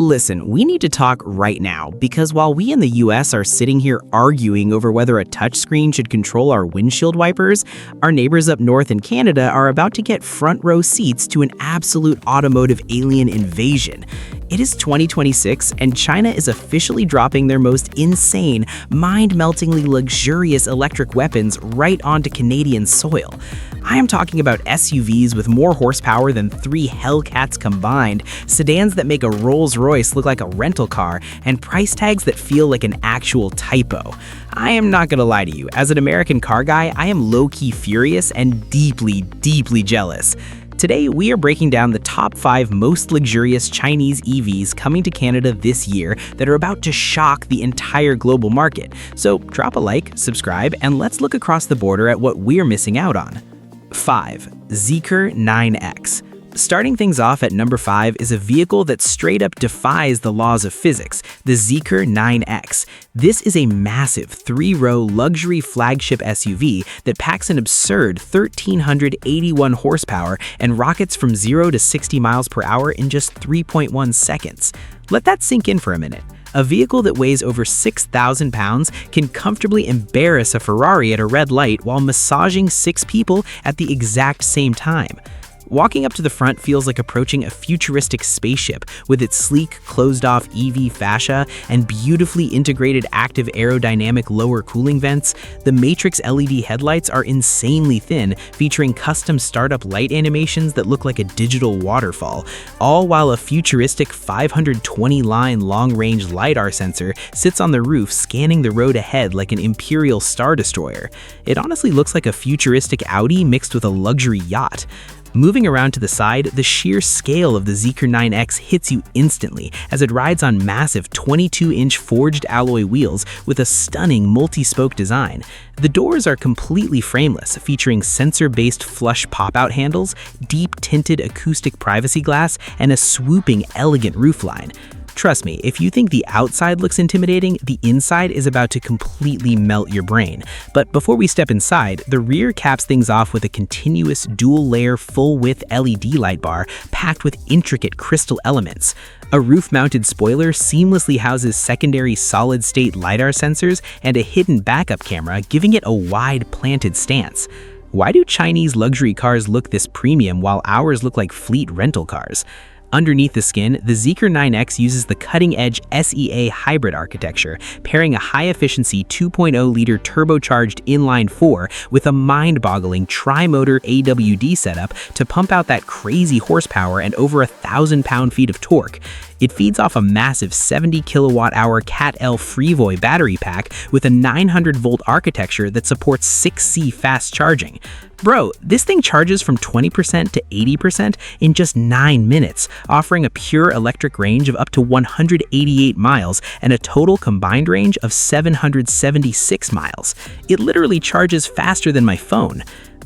Listen, we need to talk right now because while we in the US are sitting here arguing over whether a touchscreen should control our windshield wipers, our neighbors up north in Canada are about to get front row seats to an absolute automotive alien invasion. It is 2026 and China is officially dropping their most insane, mind-meltingly luxurious electric weapons right onto Canadian soil. I am talking about SUVs with more horsepower than 3 Hellcats combined, sedans that make a Rolls-Royce look like a rental car, and price tags that feel like an actual typo. I am not gonna lie to you, as an American car guy, I am low-key furious and deeply, deeply jealous. Today, we are breaking down the top 5 most luxurious Chinese EVs coming to Canada this year that are about to shock the entire global market. So drop a like, subscribe, and let's look across the border at what we're missing out on. 5. Zeekr 9X. Starting things off at number 5 is a vehicle that straight up defies the laws of physics, the Zeekr 9X. This is a massive 3-row luxury flagship SUV that packs an absurd 1,381 horsepower and rockets from 0 to 60 miles per hour in just 3.1 seconds. Let that sink in for a minute. A vehicle that weighs over 6,000 pounds can comfortably embarrass a Ferrari at a red light while massaging 6 people at the exact same time. Walking up to the front feels like approaching a futuristic spaceship with its sleek, closed-off EV fascia and beautifully integrated active aerodynamic lower cooling vents. The Matrix LED headlights are insanely thin, featuring custom startup light animations that look like a digital waterfall, all while a futuristic 520-line long-range LiDAR sensor sits on the roof scanning the road ahead like an Imperial Star Destroyer. It honestly looks like a futuristic Audi mixed with a luxury yacht. Moving around to the side, the sheer scale of the Zeekr 9X hits you instantly as it rides on massive 22-inch forged alloy wheels with a stunning multi-spoke design. The doors are completely frameless, featuring sensor-based flush pop-out handles, deep tinted acoustic privacy glass, and a swooping, elegant roofline. Trust me, if you think the outside looks intimidating, the inside is about to completely melt your brain. But before we step inside, the rear caps things off with a continuous dual-layer full-width LED light bar packed with intricate crystal elements. A roof-mounted spoiler seamlessly houses secondary solid-state LiDAR sensors and a hidden backup camera, giving it a wide, planted stance. Why do Chinese luxury cars look this premium while ours look like fleet rental cars? Underneath the skin, the Zeekr 9X uses the cutting-edge SEA hybrid architecture, pairing a high-efficiency 2.0-liter turbocharged inline-4 with a mind-boggling tri-motor AWD setup to pump out that crazy horsepower and over 1,000 pound-feet of torque. It feeds off a massive 70 kilowatt-hour Cat-L Freevoy battery pack with a 900-volt architecture that supports 6C fast charging. Bro, this thing charges from 20% to 80% in just 9 minutes, offering a pure electric range of up to 188 miles and a total combined range of 776 miles. It literally charges faster than my phone.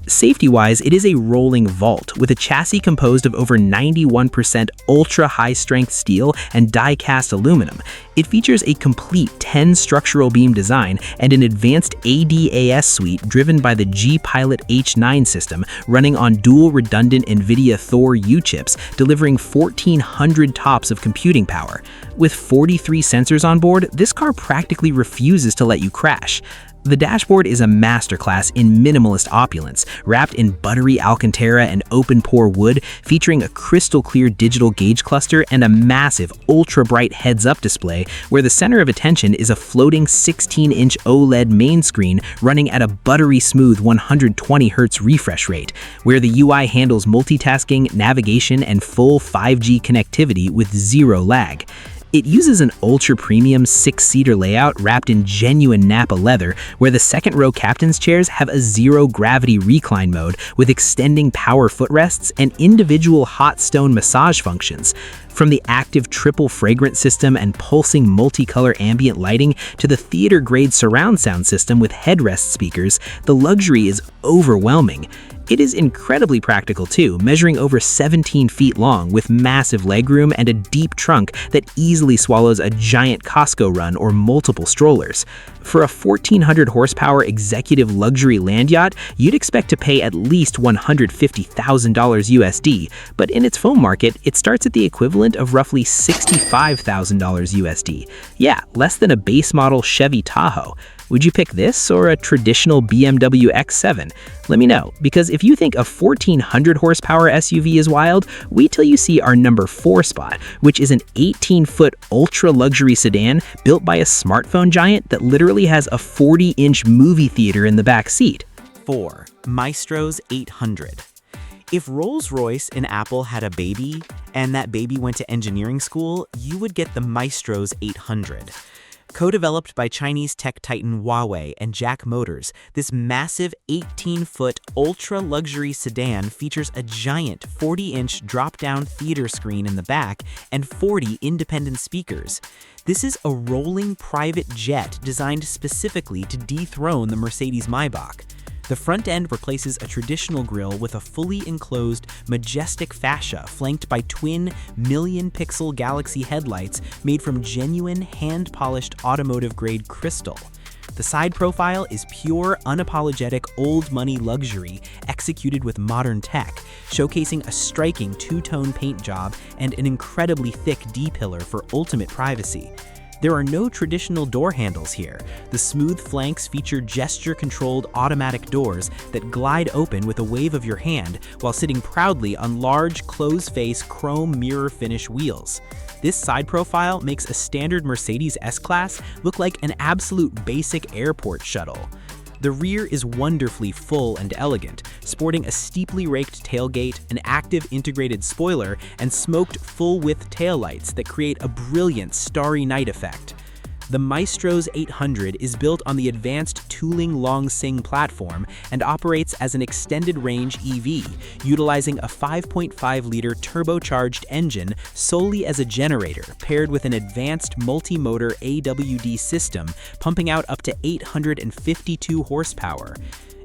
Safety-wise, it is a rolling vault with a chassis composed of over 91% ultra-high-strength steel and die-cast aluminum. It features a complete 10 structural beam design and an advanced ADAS suite driven by the G-Pilot H9 system running on dual redundant NVIDIA Thor U chips, delivering 1,400 TOPS of computing power. With 43 sensors on board, this car practically refuses to let you crash. The dashboard is a masterclass in minimalist opulence, wrapped in buttery Alcantara and open-pore wood, featuring a crystal-clear digital gauge cluster and a massive, ultra-bright heads-up display, where the center of attention is a floating 16-inch OLED main screen running at a buttery smooth 120 Hz refresh rate, where the UI handles multitasking, navigation, and full 5G connectivity with zero lag. It uses an ultra-premium 6-seater layout wrapped in genuine Nappa leather, where the second-row captain's chairs have a zero-gravity recline mode with extending power footrests and individual hot stone massage functions. From the active triple fragrance system and pulsing multicolor ambient lighting to the theater-grade surround sound system with headrest speakers, the luxury is overwhelming. It is incredibly practical too, measuring over 17 feet long with massive legroom and a deep trunk that easily swallows a giant Costco run or multiple strollers. For a 1,400 horsepower executive luxury land yacht, you'd expect to pay at least $150,000 USD, but in its phone market, it starts at the equivalent of roughly $65,000 USD. Yeah, less than a base model Chevy Tahoe. Would you pick this or a traditional BMW X7? Let me know, because if you think a 1,400 horsepower SUV is wild, wait till you see our number 4 spot, which is an 18-foot ultra-luxury sedan built by a smartphone giant that literally has a 40-inch movie theater in the back seat. 4. Maextro S800. If Rolls-Royce and Apple had a baby, and that baby went to engineering school, you would get the Maextro S800. Co-developed by Chinese tech titan Huawei and Jack Motors, this massive 18-foot ultra-luxury sedan features a giant 40-inch drop-down theater screen in the back and 40 independent speakers. This is a rolling private jet designed specifically to dethrone the Mercedes-Maybach. The front end replaces a traditional grille with a fully enclosed, majestic fascia flanked by twin million-pixel Galaxy headlights made from genuine, hand-polished automotive-grade crystal. The side profile is pure, unapologetic, old-money luxury executed with modern tech, showcasing a striking two-tone paint job and an incredibly thick D-pillar for ultimate privacy. There are no traditional door handles here. The smooth flanks feature gesture-controlled automatic doors that glide open with a wave of your hand while sitting proudly on large, closed-face chrome mirror finish wheels. This side profile makes a standard Mercedes S-Class look like an absolute basic airport shuttle. The rear is wonderfully full and elegant, sporting a steeply raked tailgate, an active integrated spoiler, and smoked full-width taillights that create a brilliant starry night effect. The Maextro S800 is built on the advanced Tuling Longsing platform and operates as an extended-range EV, utilizing a 5.5-liter turbocharged engine solely as a generator, paired with an advanced multi-motor AWD system pumping out up to 852 horsepower.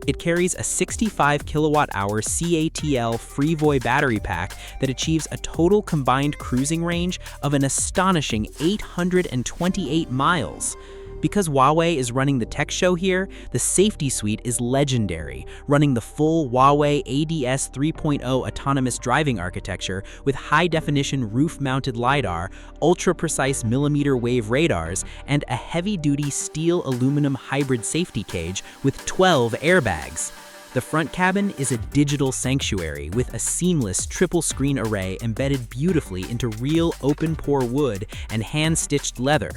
It carries a 65 kilowatt-hour CATL Freevoy battery pack that achieves a total combined cruising range of an astonishing 828 miles. Because Huawei is running the tech show here, the safety suite is legendary, running the full Huawei ADS 3.0 autonomous driving architecture with high-definition roof-mounted LiDAR, ultra-precise millimeter-wave radars, and a heavy-duty steel-aluminum hybrid safety cage with 12 airbags. The front cabin is a digital sanctuary with a seamless triple-screen array embedded beautifully into real open-pore wood and hand-stitched leather.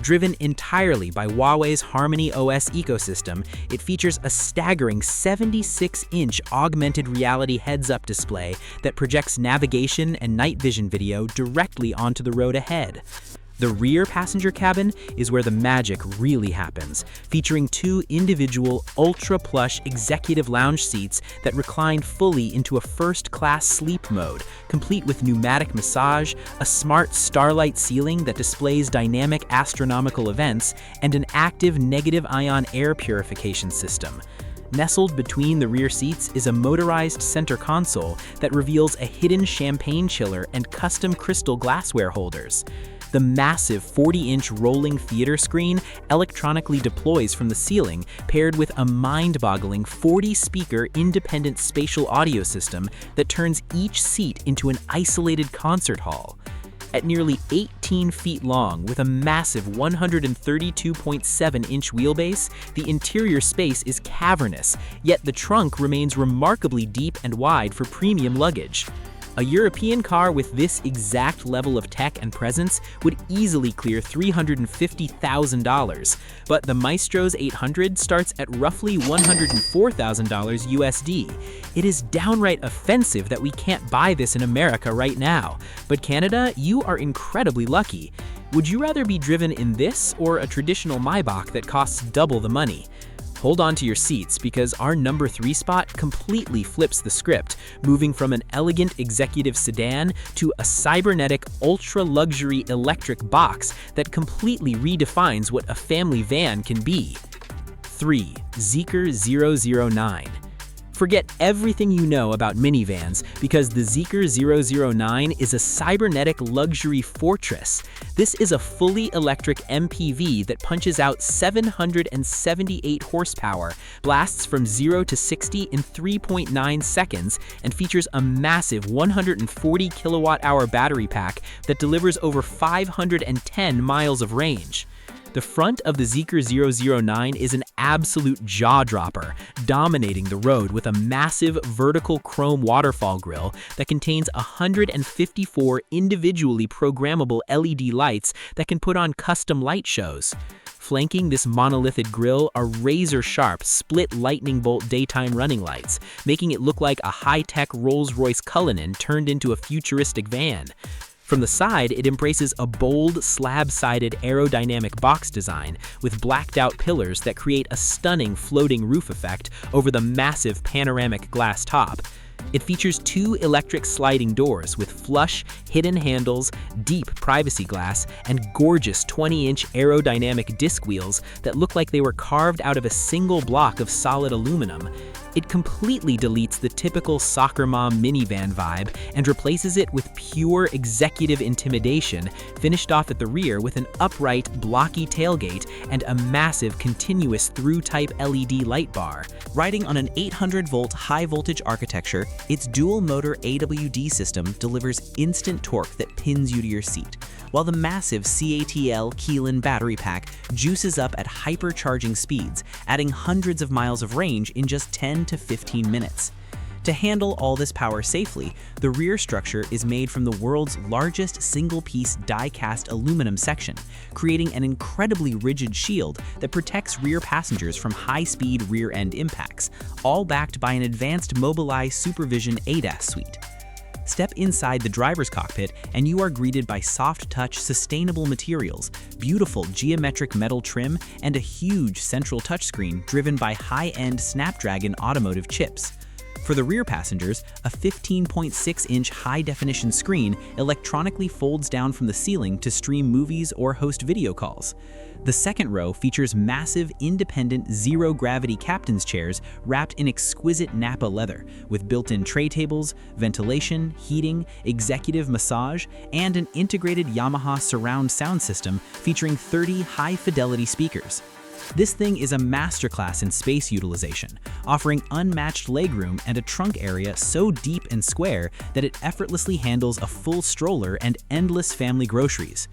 Driven entirely by Huawei's Harmony OS ecosystem, it features a staggering 76-inch augmented reality heads-up display that projects navigation and night vision video directly onto the road ahead. The rear passenger cabin is where the magic really happens, featuring 2 individual ultra-plush executive lounge seats that recline fully into a first-class sleep mode, complete with pneumatic massage, a smart starlight ceiling that displays dynamic astronomical events, and an active negative-ion air purification system. Nestled between the rear seats is a motorized center console that reveals a hidden champagne chiller and custom crystal glassware holders. The massive 40-inch rolling theater screen electronically deploys from the ceiling, paired with a mind-boggling 40-speaker independent spatial audio system that turns each seat into an isolated concert hall. At nearly 18 feet long with a massive 132.7-inch wheelbase, the interior space is cavernous, yet the trunk remains remarkably deep and wide for premium luggage. A European car with this exact level of tech and presence would easily clear $350,000, but the Maextro S800 starts at roughly $104,000 USD. It is downright offensive that we can't buy this in America right now, but Canada, you are incredibly lucky. Would you rather be driven in this or a traditional Maybach that costs double the money? Hold on to your seats because our number 3 spot completely flips the script, moving from an elegant executive sedan to a cybernetic ultra-luxury electric box that completely redefines what a family van can be. 3. Zeekr 009. Forget everything you know about minivans because the Zeekr 009 is a cybernetic luxury fortress. This is a fully electric MPV that punches out 778 horsepower, blasts from 0 to 60 in 3.9 seconds, and features a massive 140 kilowatt-hour battery pack that delivers over 510 miles of range. The front of the Zeekr 009 is an absolute jaw-dropper, dominating the road with a massive vertical chrome waterfall grille that contains 154 individually programmable LED lights that can put on custom light shows. Flanking this monolithic grille are razor-sharp split lightning bolt daytime running lights, making it look like a high-tech Rolls-Royce Cullinan turned into a futuristic van. From the side, it embraces a bold, slab-sided aerodynamic box design with blacked-out pillars that create a stunning floating roof effect over the massive panoramic glass top. It features 2 electric sliding doors with flush, hidden handles, deep privacy glass, and gorgeous 20-inch aerodynamic disc wheels that look like they were carved out of a single block of solid aluminum. It completely deletes the typical soccer mom minivan vibe and replaces it with pure executive intimidation, finished off at the rear with an upright, blocky tailgate and a massive continuous through-type LED light bar. Riding on an 800-volt high-voltage architecture, its dual-motor AWD system delivers instant torque that pins you to your seat, while the massive CATL Keelan battery pack juices up at hypercharging speeds, adding hundreds of miles of range in just 10 to 15 minutes. To handle all this power safely, the rear structure is made from the world's largest single-piece die-cast aluminum section, creating an incredibly rigid shield that protects rear passengers from high-speed rear-end impacts, all backed by an advanced Mobileye Supervision ADAS suite. Step inside the driver's cockpit and you are greeted by soft-touch, sustainable materials, beautiful geometric metal trim, and a huge central touchscreen driven by high-end Snapdragon automotive chips. For the rear passengers, a 15.6-inch high-definition screen electronically folds down from the ceiling to stream movies or host video calls. The second row features massive, independent, zero-gravity captain's chairs wrapped in exquisite Napa leather, with built-in tray tables, ventilation, heating, executive massage, and an integrated Yamaha surround sound system featuring 30 high-fidelity speakers. This thing is a masterclass in space utilization, offering unmatched legroom and a trunk area so deep and square that it effortlessly handles a full stroller and endless family groceries.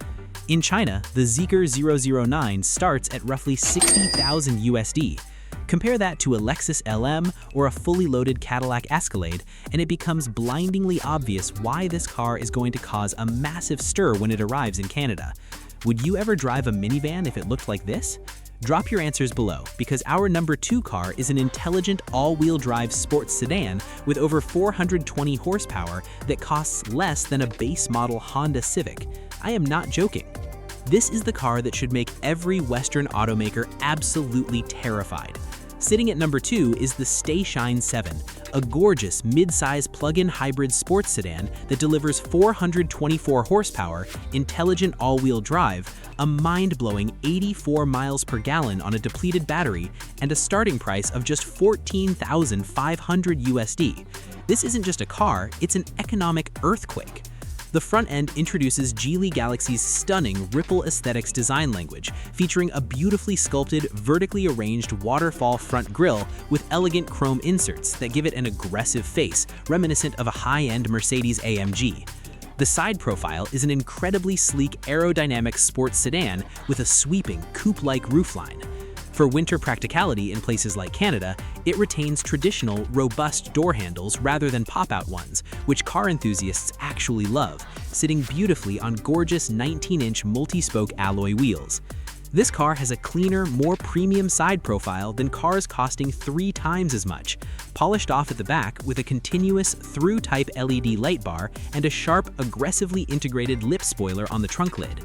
In China, the Zeekr 009 starts at roughly 60,000 USD. Compare that to a Lexus LM or a fully loaded Cadillac Escalade, and it becomes blindingly obvious why this car is going to cause a massive stir when it arrives in Canada. Would you ever drive a minivan if it looked like this? Drop your answers below, because our number 2 car is an intelligent all-wheel drive sports sedan with over 420 horsepower that costs less than a base model Honda Civic. I am not joking. This is the car that should make every Western automaker absolutely terrified. Sitting at number 2 is the Starshine 7, a gorgeous mid-size plug-in hybrid sports sedan that delivers 424 horsepower, intelligent all-wheel drive, a mind-blowing 84 miles per gallon on a depleted battery, and a starting price of just $14,500 USD. This isn't just a car, it's an economic earthquake. The front end introduces Geely Galaxy's stunning Ripple Aesthetics design language, featuring a beautifully sculpted, vertically arranged waterfall front grille with elegant chrome inserts that give it an aggressive face, reminiscent of a high-end Mercedes-AMG. The side profile is an incredibly sleek aerodynamic sports sedan with a sweeping, coupe-like roofline. For winter practicality in places like Canada, it retains traditional, robust door handles rather than pop-out ones, which car enthusiasts actually love, sitting beautifully on gorgeous 19-inch multi-spoke alloy wheels. This car has a cleaner, more premium side profile than cars costing 3 times as much, polished off at the back with a continuous through-type LED light bar and a sharp, aggressively integrated lip spoiler on the trunk lid.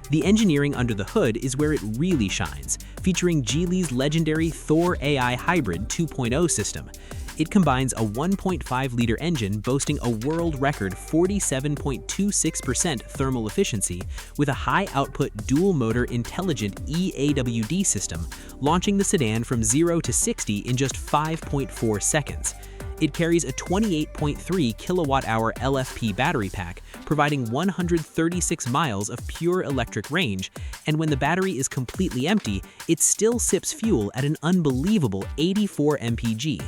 The engineering under the hood is where it really shines, featuring Geely's legendary Thor AI Hybrid 2.0 system. It combines a 1.5-liter engine boasting a world record 47.26% thermal efficiency with a high-output dual-motor intelligent EAWD system, launching the sedan from 0 to 60 in just 5.4 seconds. It carries a 28.3 kilowatt-hour LFP battery pack, providing 136 miles of pure electric range, and when the battery is completely empty, it still sips fuel at an unbelievable 84 mpg.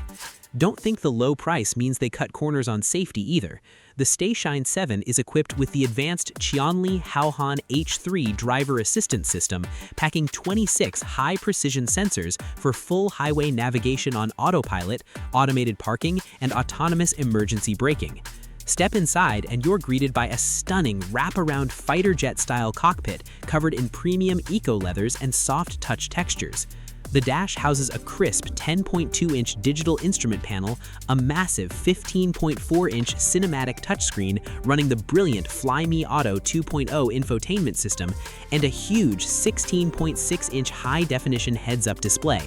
Don't think the low price means they cut corners on safety either. The Starshine 7 is equipped with the advanced Qianli Haohan H3 driver assistance system, packing 26 high-precision sensors for full highway navigation on autopilot, automated parking, and autonomous emergency braking. Step inside and you're greeted by a stunning wraparound fighter jet-style cockpit covered in premium eco-leathers and soft touch textures. The dash houses a crisp 10.2-inch digital instrument panel, a massive 15.4-inch cinematic touchscreen running the brilliant Flyme Auto 2.0 infotainment system, and a huge 16.6-inch high-definition heads-up display.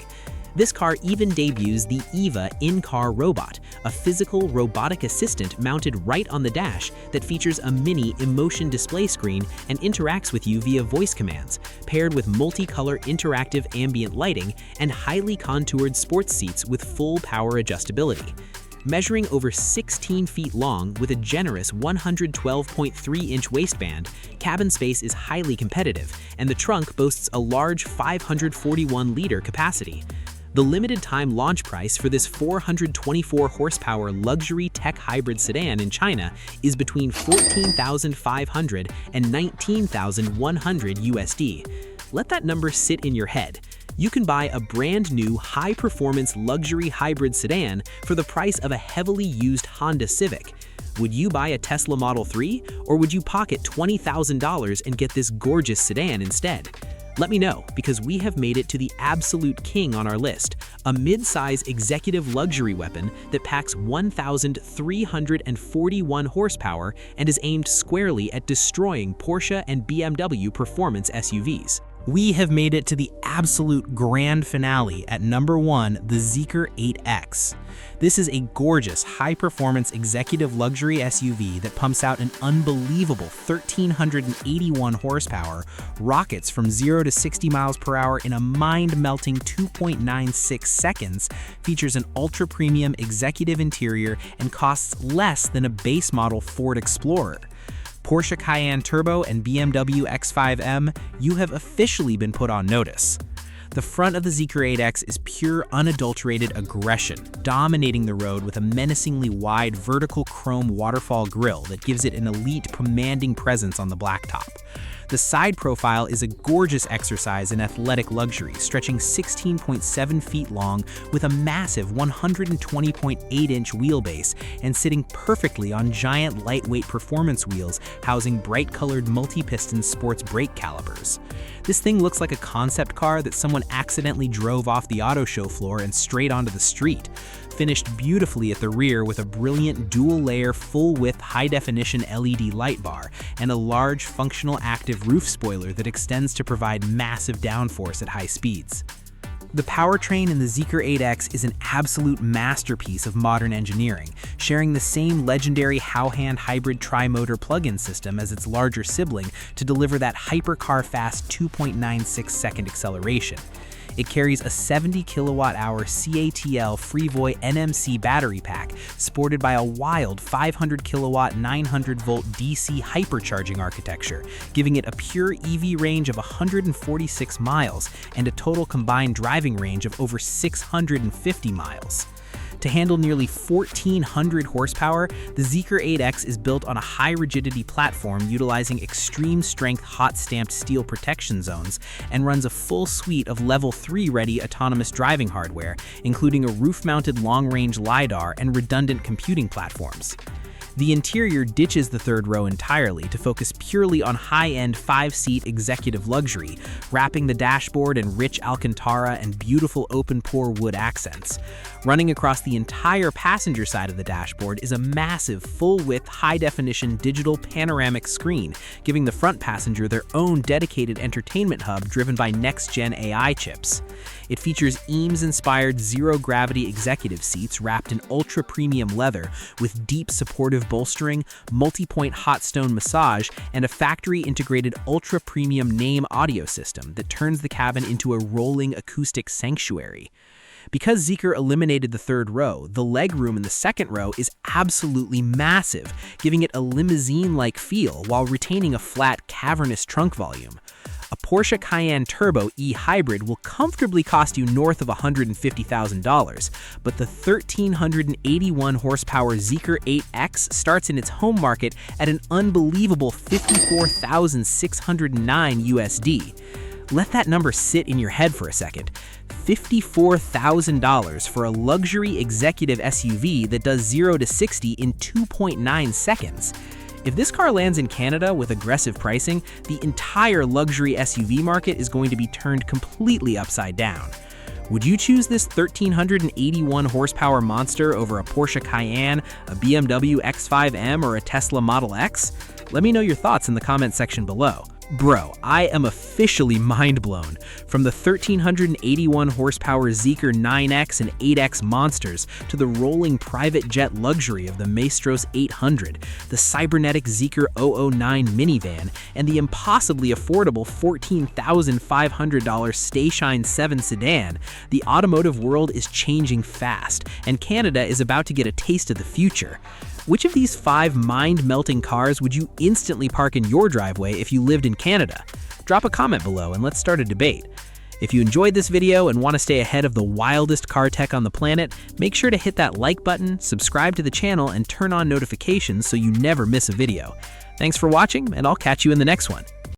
This car even debuts the EVA in-car robot, a physical robotic assistant mounted right on the dash that features a mini emotion display screen and interacts with you via voice commands, paired with multicolor interactive ambient lighting and highly contoured sports seats with full power adjustability. Measuring over 16 feet long with a generous 112.3-inch waistband, cabin space is highly competitive, and the trunk boasts a large 541-liter capacity. The limited-time launch price for this 424-horsepower luxury tech hybrid sedan in China is between $14,500 and $19,100 USD. Let that number sit in your head. You can buy a brand new high-performance luxury hybrid sedan for the price of a heavily used Honda Civic. Would you buy a Tesla Model 3, or would you pocket $20,000 and get this gorgeous sedan instead? Let me know, because we have made it to the absolute king on our list, a mid-size executive luxury weapon that packs 1,341 horsepower and is aimed squarely at destroying Porsche and BMW performance SUVs. We have made it to the absolute grand finale at number 1, the Zeekr 8X. This is a gorgeous, high-performance executive luxury SUV that pumps out an unbelievable 1,381 horsepower, rockets from 0 to 60 miles per hour in a mind-melting 2.96 seconds, features an ultra-premium executive interior, and costs less than a base model Ford Explorer. Porsche Cayenne Turbo and BMW X5M, you have officially been put on notice. The front of the Zeekr 8X is pure, unadulterated aggression, dominating the road with a menacingly wide vertical chrome waterfall grille that gives it an elite, commanding presence on the blacktop. The side profile is a gorgeous exercise in athletic luxury, stretching 16.7 feet long with a massive 120.8-inch wheelbase and sitting perfectly on giant lightweight performance wheels housing bright-colored multi-piston sports brake calipers. This thing looks like a concept car that someone accidentally drove off the auto show floor and straight onto the street. Finished beautifully at the rear with a brilliant dual-layer, full-width, high-definition LED light bar and a large, functional active roof spoiler that extends to provide massive downforce at high speeds. The powertrain in the Zeekr 8X is an absolute masterpiece of modern engineering, sharing the same legendary Haohan hybrid tri-motor plug-in system as its larger sibling to deliver that hypercar-fast 2.96-second acceleration. It carries a 70 kilowatt-hour CATL Freevoy NMC battery pack, supported by a wild 500 kilowatt 900-volt DC hypercharging architecture, giving it a pure EV range of 146 miles and a total combined driving range of over 650 miles. To handle nearly 1,400 horsepower, the Zeekr 8X is built on a high-rigidity platform utilizing extreme-strength hot-stamped steel protection zones and runs a full suite of Level 3-ready autonomous driving hardware, including a roof-mounted long-range LiDAR and redundant computing platforms. The interior ditches the third row entirely to focus purely on high-end 5-seat executive luxury, wrapping the dashboard in rich Alcantara and beautiful open-pore wood accents. Running across the entire passenger side of the dashboard is a massive, full-width, high-definition digital panoramic screen, giving the front passenger their own dedicated entertainment hub driven by next-gen AI chips. It features Eames-inspired zero-gravity executive seats wrapped in ultra-premium leather with deep supportive bolstering, multi-point hot stone massage, and a factory-integrated ultra-premium name audio system that turns the cabin into a rolling acoustic sanctuary. Because Zeekr eliminated the third row, the legroom in the second row is absolutely massive, giving it a limousine-like feel while retaining a flat, cavernous trunk volume. A Porsche Cayenne Turbo e-Hybrid will comfortably cost you north of $150,000, but the 1,381 horsepower Zeekr 8X starts in its home market at an unbelievable $54,609 USD. Let that number sit in your head for a second. $54,000 for a luxury executive SUV that does 0 to 60 in 2.9 seconds. If this car lands in Canada with aggressive pricing, the entire luxury SUV market is going to be turned completely upside down. Would you choose this 1,381 horsepower monster over a Porsche Cayenne, a BMW X5M, or a Tesla Model X? Let me know your thoughts in the comment section below. Bro, I am officially mind blown. From the 1,381 horsepower Zeekr 9X and 8X monsters to the rolling private jet luxury of the Maextro S800, the cybernetic Zeekr 009 minivan, and the impossibly affordable $14,500 Starshine 7 sedan, the automotive world is changing fast, and Canada is about to get a taste of the future. Which of these 5 mind-melting cars would you instantly park in your driveway if you lived in Canada? Drop a comment below and let's start a debate. If you enjoyed this video and want to stay ahead of the wildest car tech on the planet, make sure to hit that like button, subscribe to the channel, and turn on notifications so you never miss a video. Thanks for watching, and I'll catch you in the next one.